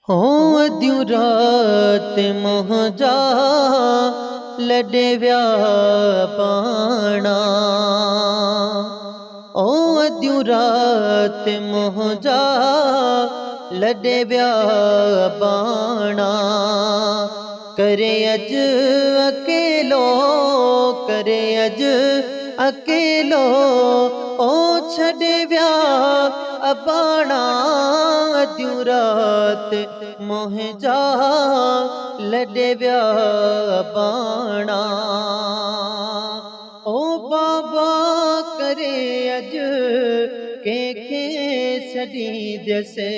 हो अद्यूं रात मोहजा लॾे विया पाणा। ओ अद्यूं रात मोहजा लॾे विया पाणा। करे अज अकेलो, करे अज अकेलो, ओ छॾे विया अबाणा। अद्यूं रात मोहजा लॾे विया बाणा। ओ बाबा करे अज कंहिंखे छॾींदसि,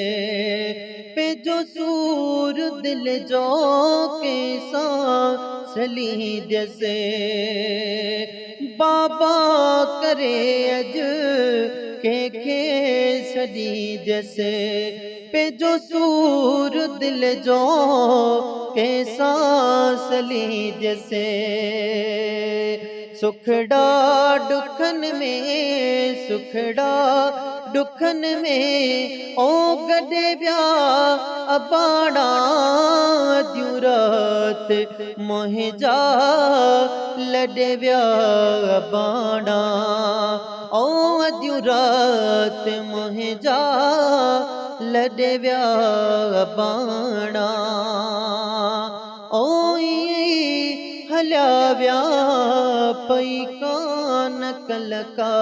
पंहिंजो सूर दिल जो कंहिंसां सलींदसि। बाबा करे अज कंहिंखे छॾींदसि, पंहिंजो सूर दिल जो कंहिंसां सलींदसि। सुखड़ा दुखन में, सुखड़ा दुखन में, ओ गॾे विया अबाणा। अद्यूं रात मोहजा लॾे विया बाणा। ओ अद्यूं रात मोहजा लॾे विया बाणा। ओ हलिया विया पई कान कलका,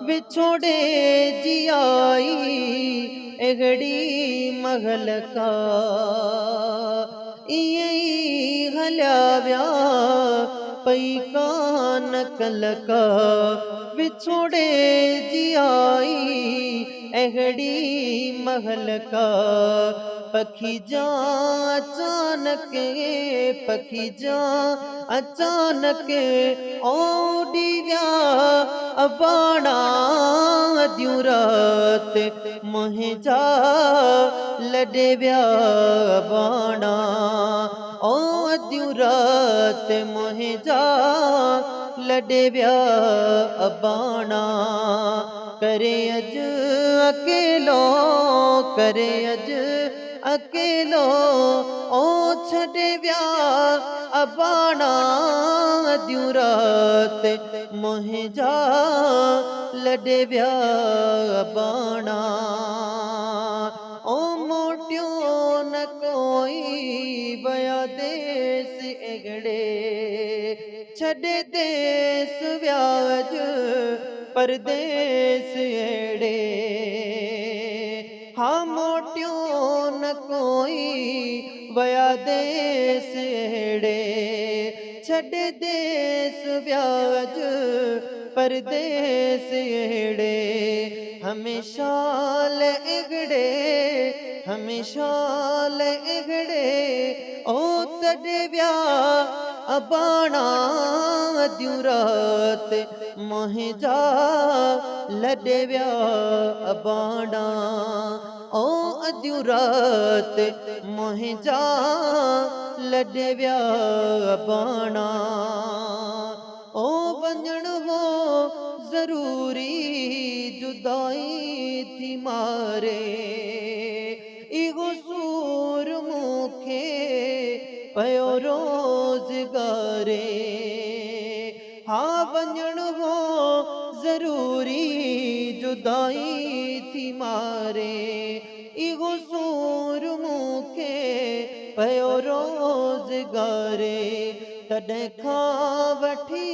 विछोड़े जी आई अहिड़ी महलका। इयं हलिया विया पई कान कलका, विछोड़े जी आई अहिड़ी महलका। पखी जा अचानक, पखी जा अचानक, ओडी विया अबाणा। अद्यूं रात मोहजा लॾे विया बाणा। ओ अद्यूं रात मोहजा लॾे विया बाणा। करे अज अकेलो, करे अज अकेलो, ओ छॾे विया अबाणा। अद्यूं रात मोहजा लॾे विया बाणा। ओ मोटियो न कोई वया देस अगड़े, छॾे देस विया अज परदेस अड़े। हाँ मोटियो न कोई वया देस अड़े, छॾे देस विया अज परदेस अड़े। हमेशा अगड़े, हमेशा अगड़े, ओ तॾे विया अबाणा। अद्यूं रात मोहजा लॾे विया अबाणा। ओ अद्यूं रात मोहजा लॾे विया बाणा। ओ वञण हो ज़रूरी जुदाई थी मारे, इहो सूर मूंखे पयो रोज़गारे। हाँ वञण हो ज़रूरी जुदाई थी मारे, इहो सूर मूंखे पयो रोज़गारे। तॾहिं खां वठी,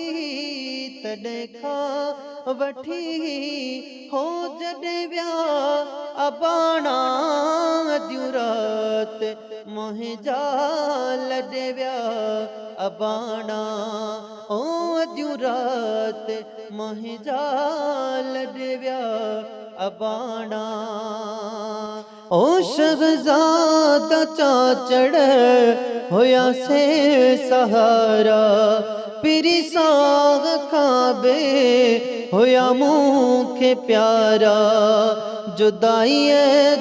तॾहिं खां वठी, हो जॾहिं विया अबाणा। अद्यूं रात मोहजा लॾे विया अबाणा। ओ अद्यूं रात मोहजा लॾे विया अबाणा। ओ शहज़ादा चाचड़ होया से सहारा, पिरी साग खाबे होया मूंखे प्यारा। जुदाई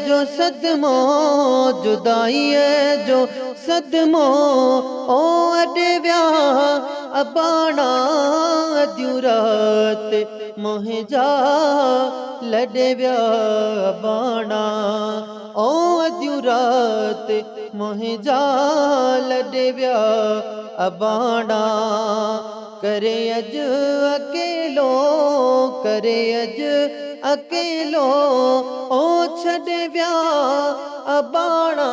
जो सदमो, जुदाई जो सदमो, ओ अॾे विया अबाणा। अद्यूं रात मोहजा लॾे विया बाणा। ओ अदियूं रात मोहे जा लॾे विया अबाणा करे अज अकेलो करे अज अकेलो ओ छॾे विया अबाणा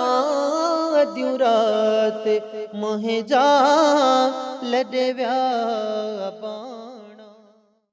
अदियूं रात मोहे जा लॾे विया अबाणा।